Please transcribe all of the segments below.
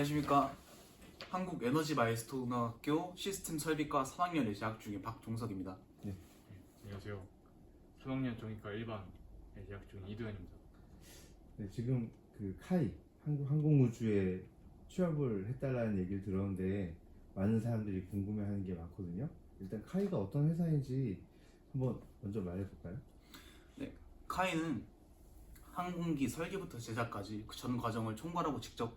안녕하십니까. 한국에너지마일스톤학교 시스템 설비과 3학년에 재학 중인 박종석입니다. 네. 안녕하세요. 3학년 정의과 1반에 재학 중인 이도현입니다. 네, 지금 그 카이 한국항공우주에 취업을 해달라는 얘기를 들었는데 많은 사람들이 궁금해하는 게 많거든요. 일단 카이가 어떤 회사인지 한번 먼저 말해볼까요? 카이는 항공기 설계부터 제작까지 그 전 과정을 총괄하고 직접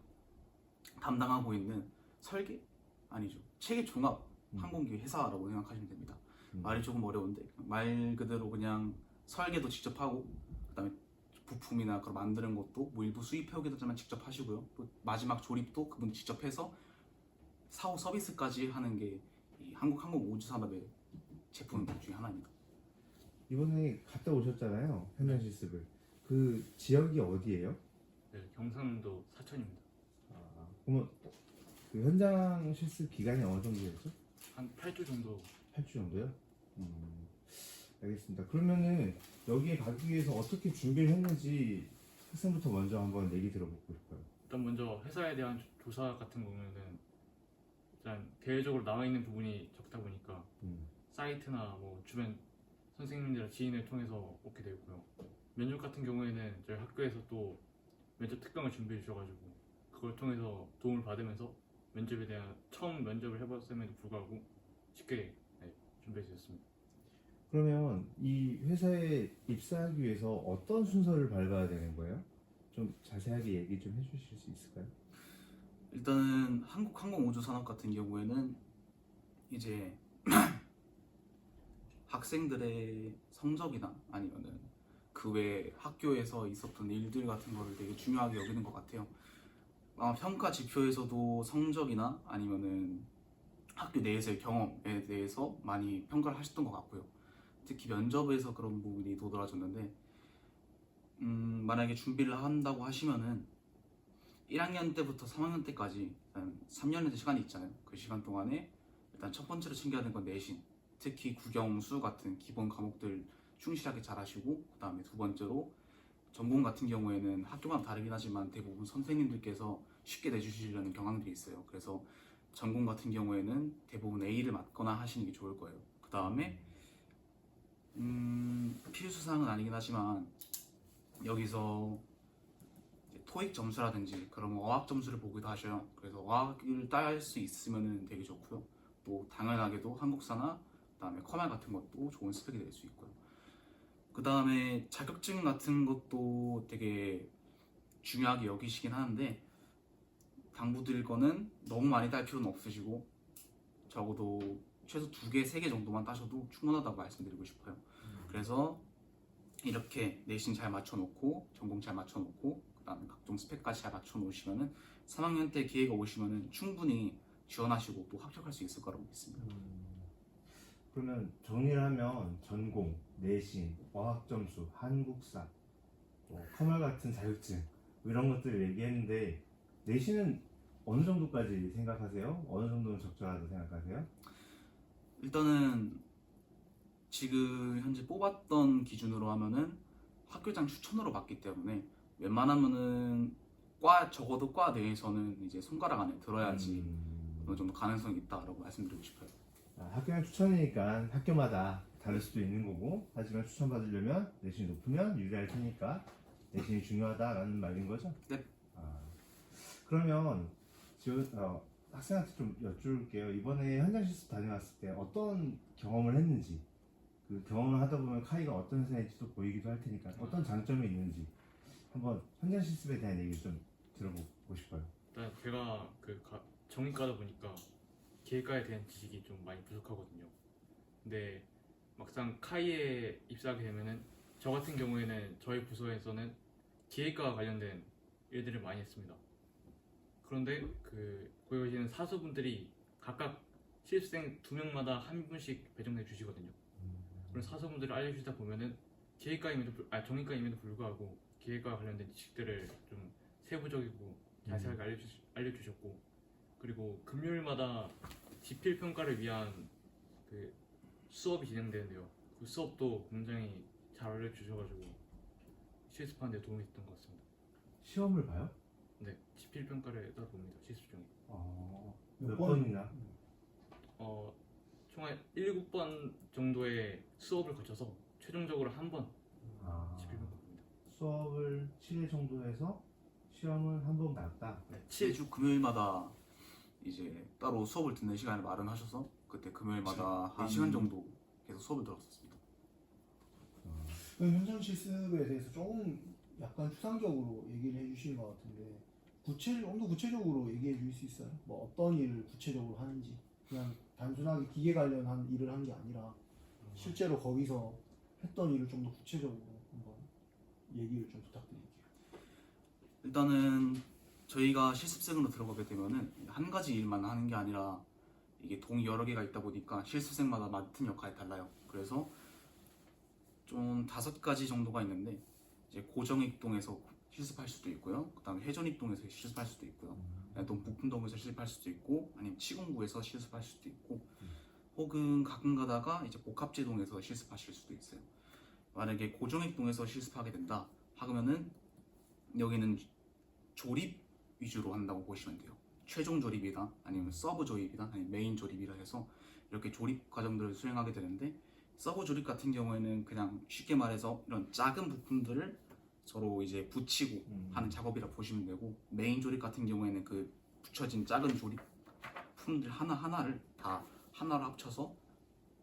담당하고 있는 설계? 아니죠. 체계 종합 항공기 회사라고 생각하시면 됩니다. 말이 조금 어려운데 말 그대로 그냥 설계도 직접 하고 그다음에 부품이나 그걸 만드는 것도 뭐 일부 수입해오기도 하지만 직접 하시고요. 또 마지막 조립도 그분이 직접 해서 사후 서비스까지 하는 게 이 한국항공우주산업의 제품 중에 하나입니다. 이번에 갔다 오셨잖아요. 현장 실습을. 그 지역이 어디예요? 네, 경상도 사천입니다. 그러면 그 현장 실습 기간이 어느 정도였죠? 한 8주 정도. 8주 정도요? 알겠습니다. 그러면은 여기에 가기 위해서 어떻게 준비를 했는지 학생부터 먼저 한번 얘기 들어보고 싶어요. 일단 먼저 회사에 대한 조사 같은 경우에는 일단 대외적으로 나와 있는 부분이 적다 보니까 사이트나 뭐 주변 선생님들 지인을 통해서 오게 되었고요. 면접 같은 경우에는 저희 학교에서 또 면접 특강을 준비해 주셔가지고 그걸 통해서 도움을 받으면서 면접에 대한 처음 면접을 해봤음에도 불구하고 쉽게 준비해 주셨습니다. 그러면 이 회사에 입사하기 위해서 어떤 순서를 밟아야 되는 거예요? 좀 자세하게 얘기 좀 해주실 수 있을까요? 일단은 한국항공우주산업 같은 경우에는 이제 학생들의 성적이나 아니면은 그 외 학교에서 있었던 일들 같은 거를 되게 중요하게 여기는 것 같아요. 평가 지표에서도 성적이나 아니면은 학교 내에서의 경험에 대해서 많이 평가를 하셨던 것 같고요. 특히 면접에서 그런 부분이 도드라졌는데 만약에 준비를 한다고 하시면은 1학년 때부터 3학년 때까지 일단 3년의 시간이 있잖아요. 그 시간 동안에 일단 첫 번째로 챙겨야 되는 건 내신, 특히 국영수 같은 기본 과목들 충실하게 잘 하시고, 그 다음에 두 번째로 전공 같은 경우에는 학교마다 다르긴 하지만 대부분 선생님들께서 쉽게 내주시려는 경향들이 있어요. 그래서 전공 같은 경우에는 대부분 A를 맞거나 하시는 게 좋을 거예요. 그 다음에 필수사항은 아니긴 하지만 여기서 토익 점수라든지 그런 어학 점수를 보기도 하셔요. 그래서 어학을 딸 수 있으면 되게 좋고요. 또 당연하게도 한국사나 그다음에 커말 같은 것도 좋은 스펙이 될 수 있고요. 그 다음에 자격증 같은 것도 되게 중요하게 여기시긴 하는데 당부드릴 거는 너무 많이 딸 필요는 없으시고 적어도 최소 2개, 3개 정도만 따셔도 충분하다고 말씀드리고 싶어요. 그래서 이렇게 내신 잘 맞춰놓고 전공 잘 맞춰놓고 그 다음에 각종 스펙까지 잘 맞춰놓으시면은 3학년 때 기회가 오시면은 충분히 지원하시고 또 합격할 수 있을 거라고 믿습니다. 그러면 정리를 하면 전공, 내신, 어학점수, 한국사, 커말 같은 자격증 이런 것들을 얘기했는데 내신은 어느 정도까지 생각하세요? 어느 정도는 적절하다고 생각하세요? 일단은 지금 현재 뽑았던 기준으로 하면은 학교장 추천으로 받기 때문에 웬만하면은 적어도 과 내에서는 이제 손가락 안에 들어야지 어느 정도 가능성이 있다라고 말씀드리고 싶어요. 학교장 추천이니까 학교마다 다를 수도 있는 거고 하지만 추천받으려면 내신이 높으면 유리할 테니까 내신이 중요하다라는 말인 거죠? 네. 그러면 학생한테 좀 여쭐게요. 이번에 현장 실습 다녀왔을 때 어떤 경험을 했는지 그 경험을 하다 보면 카이가 어떤 회사인지도 보이기도 할 테니까 어떤 장점이 있는지 한번 현장 실습에 대한 얘기 좀 들어보고 싶어요. 일단 제가 정의과다 보니까 기획과에 대한 지식이 좀 많이 부족하거든요. 근데 막상 카이에 입사하게 되면은 저 같은 경우에는 저희 부서에서는 기획과와 관련된 일들을 많이 했습니다. 그런데 거기 계시는 사수분들이 각각 실습생 2명마다 한 분씩 배정해 주시거든요. 그런 사수분들을 알려주시다 보면은 정의과임에도 불구하고 기획과와 관련된 지식들을 좀 세부적이고 자세하게 알려주셨고, 그리고 금요일마다 지필 평가를 위한 수업이 진행되는데요. 그 수업도 굉장히 잘 알려주셔가지고 실습하는 데 도움이 됐던 것 같습니다. 시험을 봐요? 네, 지필평가를 따로 봅니다. 실습 중에. 몇 번이나? 총 한 7번 정도의 수업을 거쳐서 최종적으로 한 번 지필평가 봅니다. 수업을 7회 정도 해서 시험은 한 번 봤다. 네, 7. 매주 금요일마다 이제 따로 수업을 듣는 시간을 마련하셔서 그때 금요일마다 한 4시간 정도 계속 수업을 들었었습니다. 현장 실습에 대해서 조금 약간 추상적으로 얘기를 해주신 것 같은데 좀 더 구체적으로 얘기해 줄 수 있어요? 뭐 어떤 일을 구체적으로 하는지 그냥 단순하게 기계 관련한 일을 한 게 아니라 실제로 거기서 했던 일을 좀 더 구체적으로 한번 얘기를 좀 부탁드릴게요. 일단은 저희가 실습생으로 들어가게 되면은 한 가지 일만 하는 게 아니라 이게 동이 여러 개가 있다 보니까 실습생마다 맡은 역할이 달라요. 그래서 좀 5가지 정도가 있는데 이제 고정익동에서 실습할 수도 있고요. 그다음에 회전익동에서 실습할 수도 있고요. 또 부품동에서 실습할 수도 있고 아니면 치공구에서 실습할 수도 있고 혹은 가끔 가다가 이제 복합제동에서 실습하실 수도 있어요. 만약에 고정익동에서 실습하게 된다 하면은 여기는 조립 위주로 한다고 보시면 돼요. 최종 조립이다 아니면 서브 조립이다 아니면 메인 조립이라 해서 이렇게 조립 과정들을 수행하게 되는데 서브 조립 같은 경우에는 그냥 쉽게 말해서 이런 작은 부품들을 서로 이제 붙이고 하는 작업이라 보시면 되고 메인 조립 같은 경우에는 그 붙여진 작은 조립품들 하나하나를 다 하나로 합쳐서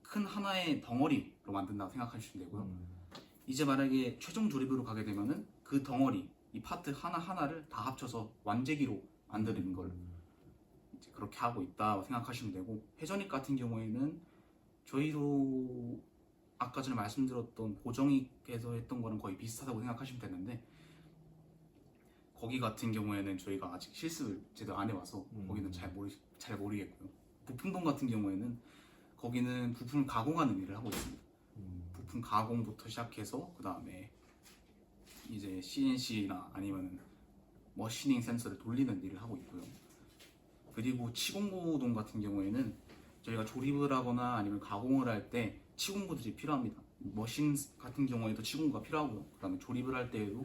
큰 하나의 덩어리로 만든다고 생각하시면 되고요. 이제 만약에 최종 조립으로 가게 되면은 그 덩어리 이 파트 하나하나를 다 합쳐서 완제기로 만드는 걸 이제 그렇게 하고 있다고 생각하시면 되고 회전익 같은 경우에는 저희도 아까 전에 말씀드렸던 고정익에서 했던 거랑 거의 비슷하다고 생각하시면 되는데 거기 같은 경우에는 저희가 아직 실습을 제대로 안 해와서 거기는 잘 모르겠고요. 부품동 같은 경우에는 거기는 부품을 가공하는 일을 하고 있습니다. 부품 가공부터 시작해서 그 다음에 이제 CNC나 아니면 머시닝 센서를 돌리는 일을 하고 있고요. 그리고 치공구동 같은 경우에는 저희가 조립을 하거나 아니면 가공을 할 때 치공구들이 필요합니다. 머신 같은 경우에도 치공구가 필요하고요. 그 다음에 조립을 할 때에도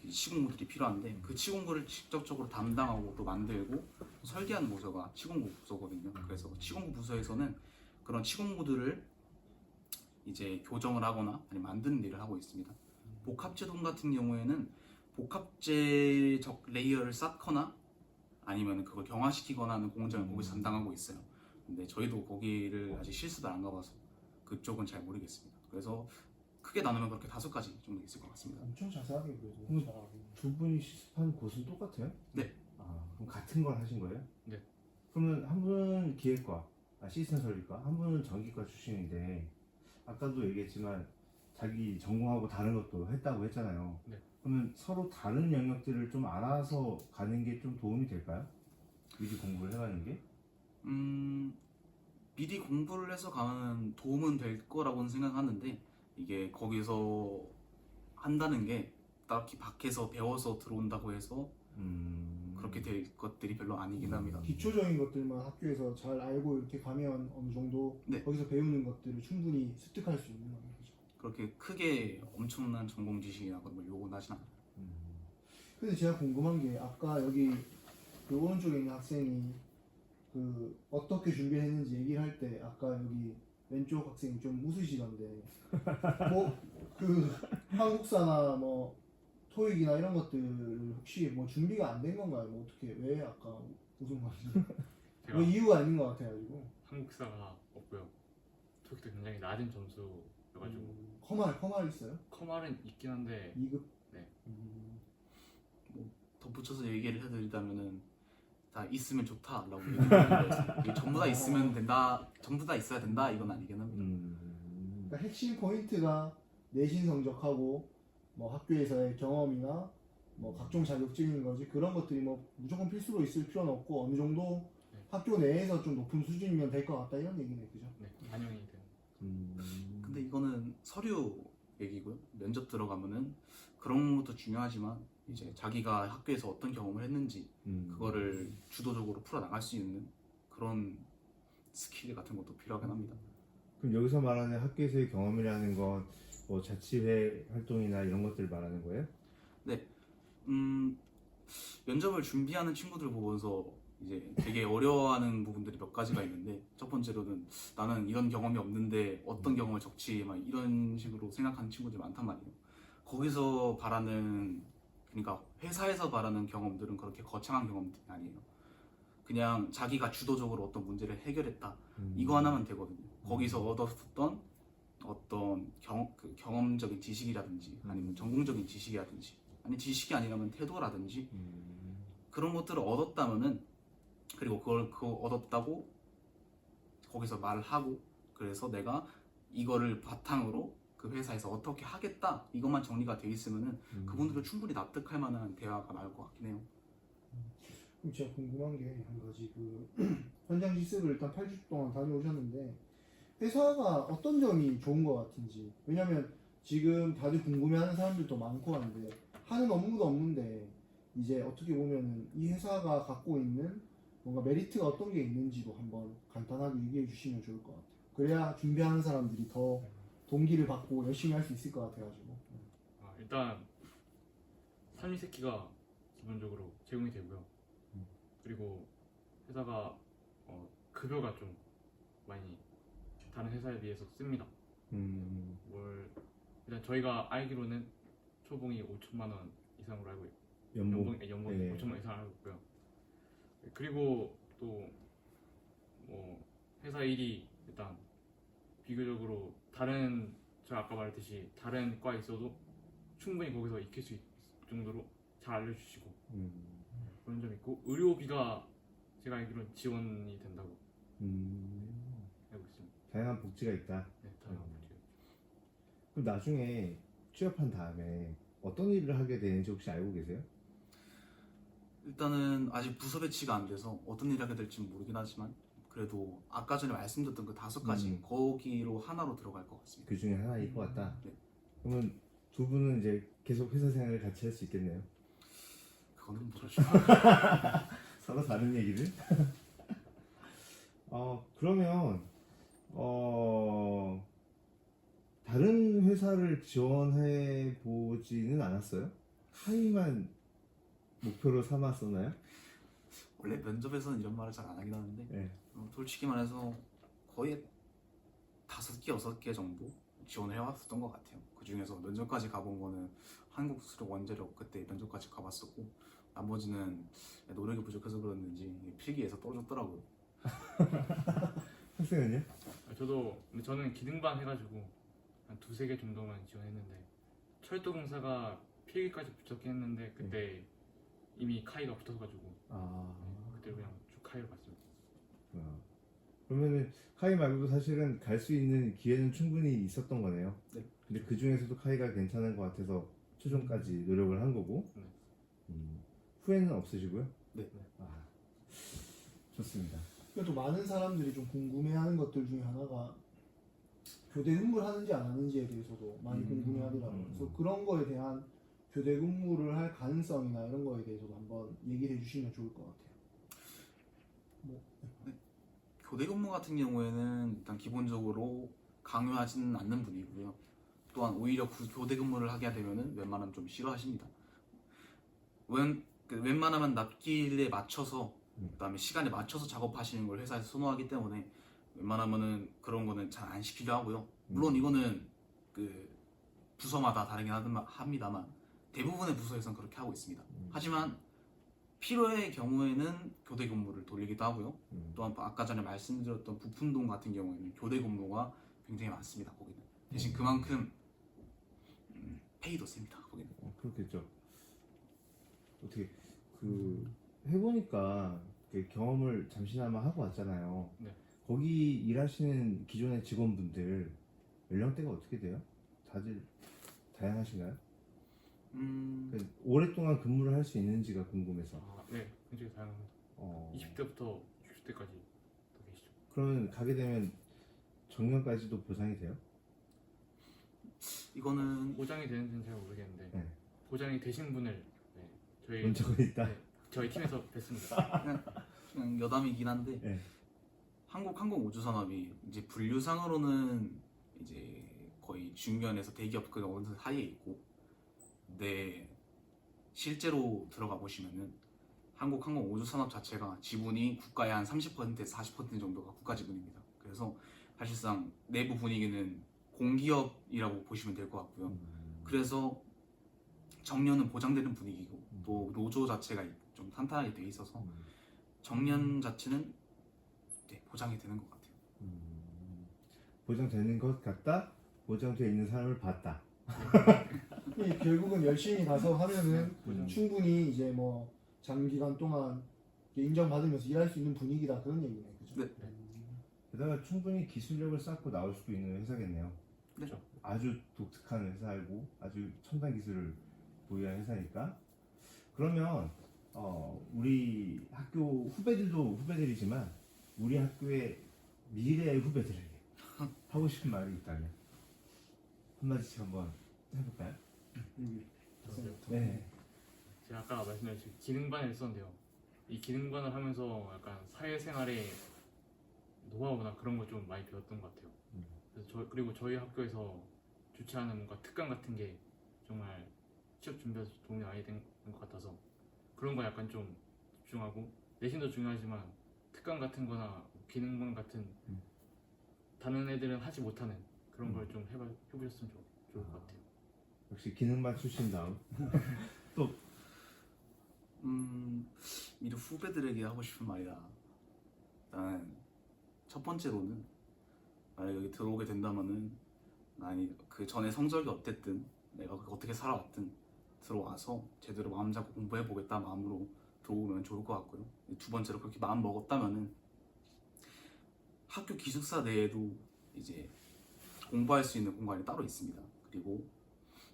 치공구들이 필요한데 그 치공구를 직접적으로 담당하고 또 만들고 설계하는 부서가 치공구 부서거든요. 그래서 치공구 부서에서는 그런 치공구들을 이제 교정을 하거나 아니면 만드는 일을 하고 있습니다. 복합제동 같은 경우에는 복합제적 레이어를 쌓거나 아니면 그걸 경화시키거나 하는 공정을 거기서 담당하고 있어요. 근데 저희도 거기를 아직 실습을 안 가봐서 그쪽은 잘 모르겠습니다. 그래서 크게 나누면 그렇게 5가지 정도 있을 것 같습니다. 엄청 자세하게 그래도 잘하고. 두 분이 실습한 곳은 똑같아요? 네. 그럼 같은 걸 하신 거예요? 네. 그러면 한 분은 기획과, 시스템 설비과, 한 분은 전기과 출신인데 아까도 얘기했지만 자기 전공하고 다른 것도 했다고 했잖아요. 네. 그러면 서로 다른 영역들을 좀 알아서 가는 게 좀 도움이 될까요? 미리 공부를 해가는 게? 미리 공부를 해서 가면 도움은 될 거라고는 생각하는데 이게 거기서 한다는 게 딱히 밖에서 배워서 들어온다고 해서 그렇게 될 것들이 별로 아니긴 합니다. 기초적인 것들만 학교에서 잘 알고 이렇게 가면 어느 정도 네. 거기서 배우는 것들을 충분히 습득할 수 있는 거죠. 그렇게 크게 엄청난 전공 지식이나 그런 걸 요구는 하진 않아요. 근데 제가 궁금한 게 아까 여기 그 오른쪽에 있는 학생이 그 어떻게 준비했는지 얘기를 할 때 아까 여기 왼쪽 학생이 좀 웃으시던데 뭐 그 한국사나 뭐 토익이나 이런 것들 혹시 뭐 준비가 안 된 건가요? 뭐 어떻게 왜 아까 웃은 건지 제가 뭐 이유가 있는 것 같아가지고 한국사가 없고요. 토익도 굉장히 낮은 점수여가지고 커말 있어요? 커말은 있긴 한데 2급? 네. 덧붙여서 얘기를 해드리자면은 다 있으면 좋다라고 얘기를 하는 거였어요. 이게 전부 다 있으면 된다, 전부 다 있어야 된다 이건 아니긴 합니다. 그러니까 핵심 포인트가 내신 성적하고 뭐 학교에서의 경험이나 뭐 각종 자격증인 거지 그런 것들이 뭐 무조건 필수로 있을 필요는 없고 어느 정도 네. 학교 내에서 좀 높은 수준이면 될 것 같다 이런 얘기네, 그죠? 네, 반영이 되는. 근데 이거는 서류 얘기고요. 면접 들어가면은 그런 것도 중요하지만 이제 자기가 학교에서 어떤 경험을 했는지 그거를 주도적으로 풀어 나갈 수 있는 그런 스킬 같은 것도 필요하긴 합니다. 그럼 여기서 말하는 학교에서의 경험이라는 건 뭐 자치회 활동이나 이런 것들을 말하는 거예요? 면접을 준비하는 친구들 보면서 이제 되게 어려워하는 부분들이 몇 가지가 있는데, 첫 번째로는 나는 이런 경험이 없는데 어떤 경험을 적지, 막 이런 식으로 생각하는 친구들이 많단 말이에요. 거기서 바라는, 그러니까 회사에서 바라는 경험들은 그렇게 거창한 경험들이 아니에요. 그냥 자기가 주도적으로 어떤 문제를 해결했다, 이거 하나면 되거든요. 거기서 얻었던 어떤 경험적인 지식이라든지 아니면 전공적인 지식이라든지, 아니 지식이 아니라면 태도라든지 그런 것들을 얻었다면은, 그리고 그거 얻었다고 거기서 말을 하고, 그래서 내가 이거를 바탕으로 그 회사에서 어떻게 하겠다, 이것만 정리가 돼 있으면은 그분들은 충분히 납득할 만한 대화가 나올 것 같긴 해요. 그럼 제가 궁금한 게 한 가지, 그 현장 실습을 일단 8주 동안 다녀오셨는데 회사가 어떤 점이 좋은 것 같은지. 왜냐면 지금 다들 궁금해하는 사람들도 많고 한데 하는 업무도 없는데 이제 어떻게 보면은 이 회사가 갖고 있는 뭔가 메리트가 어떤 게 있는지도 한번 간단하게 얘기해 주시면 좋을 것 같아요. 그래야 준비하는 사람들이 더 동기를 받고 열심히 할 수 있을 것 같아가지고. 일단 삼리세끼가 기본적으로 제공이 되고요. 그리고 회사가 급여가 좀 많이 다른 회사에 비해서 씁니다. 일단 저희가 알기로는 초봉이 5천만 원 이상으로 알고 있고, 연봉이 네. 5천만 원 이상 알고 있고요. 그리고 또 뭐 회사 일이 일단 비교적으로 다른, 제가 아까 말했듯이 다른 과에 있어도 충분히 거기서 익힐 수 있을 정도로 잘 알려주시고 그런 점이 있고, 의료비가 제가 알기로는 지원이 된다고 알고 있습니다. 다양한 복지가 있다. 네, 다양한 복지가. 그럼 나중에 취업한 다음에 어떤 일을 하게 되는지 혹시 알고 계세요? 일단은 아직 부서 배치가 안 돼서 어떤 일을 하게 될지 모르긴 하지만, 그래도 아까 전에 말씀드렸던 그 5가지 거기로 하나로 들어갈 것 같습니다. 그 중에 하나일 것 같다. 네. 그러면 두 분은 이제 계속 회사 생활을 같이 할 수 있겠네요. 그거는 모르죠. 서로 다른 얘기를. 그러면 다른 회사를 지원해 보지는 않았어요? 카이만 목표로 삼았었나요? 원래 면접에서는 이런 말을 잘 안 하긴 하는데, 네. 솔직히 말해서 거의 5개, 6개 정도 지원을 해왔었던 것 같아요. 그 중에서 면접까지 가본 거는 한국수력원자력 그때 면접까지 가봤었고, 나머지는 노력이 부족해서 그랬는지 필기에서 떨어졌더라고요. 학생은요? 근데 저는 기능반 해가지고 한 2-3개 정도만 지원했는데, 철도공사가 필기까지 붙었긴 했는데 그때 이미 카이가 붙어가지고 그때 그냥 쭉 카이를 봤습니다. 그러면은 카이 말고도 사실은 갈 수 있는 기회는 충분히 있었던 거네요. 네. 근데 그 중에서도 카이가 괜찮은 것 같아서 최종까지 노력을 한 거고. 네. 후회는 없으시고요? 네. 좋습니다. 그래도 많은 사람들이 좀 궁금해하는 것들 중에 하나가 교대 근무를 하는지 안 하는지에 대해서도 많이 궁금해하더라고요. 그래서 그런 거에 대한 교대 근무를 할 가능성이나 이런 거에 대해서도 한번 얘기해 주시면 좋을 것 같아요. 교대 근무 같은 경우에는 일단 기본적으로 강요하지는 않는 분이고요. 또한 오히려 교대 근무를 하게 되면은 웬만하면 좀 싫어하십니다. 웬만하면 납기일에 맞춰서, 그다음에 시간에 맞춰서 작업하시는 걸 회사에서 선호하기 때문에 웬만하면은 그런 거는 잘 안 시키려 하고요. 물론 이거는 그 부서마다 다르긴 합니다만 대부분의 부서에서는 그렇게 하고 있습니다. 하지만 필요의 경우에는 교대 근무를 돌리기도 하고요. 또한 아까 전에 말씀드렸던 부품동 같은 경우에는 교대 근무가 굉장히 많습니다. 거기는 대신 그만큼 페이도 셉니다. 거기는. 그렇겠죠. 어떻게 해보니까 경험을 잠시나마 하고 왔잖아요. 네. 거기 일하시는 기존의 직원분들 연령대가 어떻게 돼요? 다들 다양하신가요? 오랫동안 근무를 할 수 있는지가 궁금해서. 네, 굉장히 다양합니다. 20대부터 60대까지 또 계시죠. 그러면 가게 되면 정년까지도 보상이 돼요? 이거는 보장이 되는지는 잘 모르겠는데 네. 보장이 되신 분을 저희 본 적은 있다. 저희 팀에서 뵀습니다. 그냥 여담이긴 한데, 네. 한국항공우주산업이 이제 분류상으로는 이제 거의 중견에서 대기업 그 어느 사이에 있고, 네, 실제로 들어가 보시면은 한국항공 우주산업 자체가 지분이 국가의 한 30%에서 40% 정도가 국가 지분입니다. 그래서 사실상 내부 분위기는 공기업이라고 보시면 될 것 같고요. 그래서 정년은 보장되는 분위기고 또 노조 자체가 좀 탄탄하게 돼 있어서 정년 자체는 네, 보장이 되는 것 같아요. 보장되는 것 같다. 보장되어 있는 사람을 봤다. 결국은 열심히 가서 하면은 음. 충분히 이제 뭐 장기간 동안 인정받으면서 일할 수 있는 분위기다 그런 얘기네. 그죠? 네. 게다가 충분히 기술력을 쌓고 나올 수도 있는 회사겠네요. 네. 아주 독특한 회사이고 아주 첨단 기술을 보유한 회사니까. 그러면 우리 학교 후배들도 후배들이지만 우리 학교의 미래의 후배들에게 하고 싶은 말이 있다면 한마디씩 한번 해볼까요? 네. 제가 아까 말씀드린 기능반을 했었는데요. 이 기능반을 하면서 약간 사회생활의 노하우나 그런 걸 좀 많이 배웠던 것 같아요. 그래서 그리고 저희 학교에서 주최하는 뭔가 특강 같은 게 정말 취업 준비에서 도움이 많이 된 것 같아서 그런 거 약간 좀 집중하고 내신도 중요하지만 특강 같은 거나 기능반 같은 다른 애들은 하지 못하는 그런 걸 좀 해보셨으면 좋을 것 같아요. 역시 기능반 출신 다음 또 미래 후배들에게 하고 싶은 말이라 일단 첫 번째로는 만약 여기 들어오게 된다면은 아니 그 전에 성적이 어땠든 내가 어떻게 살아왔든 들어와서 제대로 마음 잡고 공부해 보겠다 마음으로 들어오면 좋을 것 같고요. 두 번째로 그렇게 마음 먹었다면은 학교 기숙사 내에도 이제 공부할 수 있는 공간이 따로 있습니다. 그리고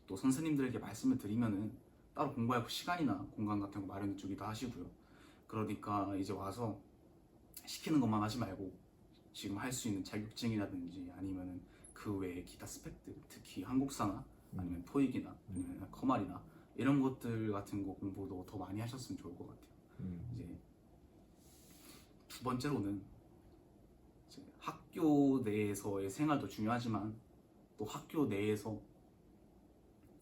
또 선생님들에게 말씀을 드리면은 따로 공부할 시간이나 공간 같은 거 마련해 주기도 하시고요. 그러니까 이제 와서 시키는 것만 하지 말고 지금 할 수 있는 자격증이라든지 아니면은 그 외에 기타 스펙들, 특히 한국사나 아니면 토익이나 아니면 커말이나 이런 것들 같은 거 공부도 더 많이 하셨으면 좋을 것 같아요. 이제 두 번째로는 이제 학교 내에서의 생활도 중요하지만 또 학교 내에서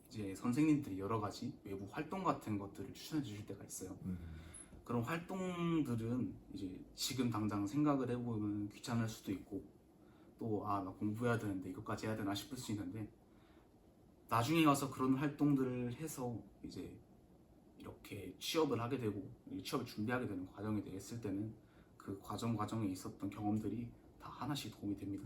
이제 선생님들이 여러 가지 외부 활동 같은 것들을 추천해 주실 때가 있어요. 그런 활동들은 이제 지금 당장 생각을 해보면 귀찮을 수도 있고 또 나 공부해야 되는데 이것까지 해야 되나 싶을 수 있는데 나중에 가서 그런 활동들을 해서 이제 이렇게 취업을 하게 되고 취업을 준비하게 되는 과정에 대했을 때는 그 과정에 있었던 경험들이 다 하나씩 도움이 됩니다.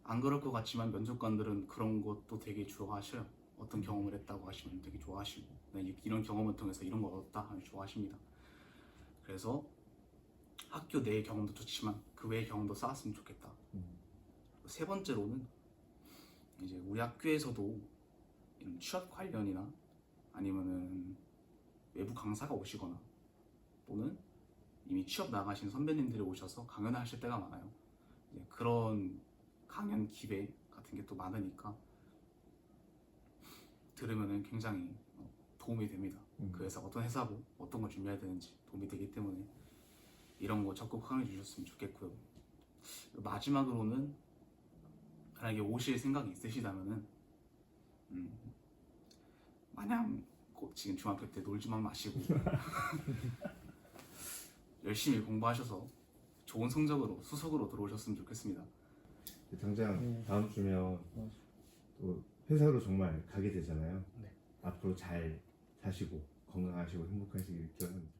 안 그럴 것 같지만 면접관들은 그런 것도 되게 좋아하셔요. 어떤 경험을 했다고 하시면 되게 좋아하시고 이런 경험을 통해서 이런 걸 얻었다 하면 좋아하십니다. 그래서 학교 내의 경험도 좋지만 그 외의 경험도 쌓았으면 좋겠다. 세 번째로는 이제 우리 학교에서도 이런 취업 관련이나 아니면은 외부 강사가 오시거나 또는 이미 취업 나가신 선배님들이 오셔서 강연을 하실 때가 많아요. 이제 그런 강연 기회 같은 게 또 많으니까 들으면은 굉장히 도움이 됩니다. 그 회사 어떤 회사고 어떤 걸 준비해야 되는지 도움이 되기 때문에 이런 거 적극 활용해 주셨으면 좋겠고요. 마지막으로는 만약에 오실 생각이 있으시다면은 마냥 지금 중학교 때 놀지만 마시고 열심히 공부하셔서 좋은 성적으로 수석으로 들어오셨으면 좋겠습니다. 당장 다음 주면 또 회사로 정말 가게 되잖아요. 네. 앞으로 잘 사시고 건강하시고 행복하시길 기원합니다.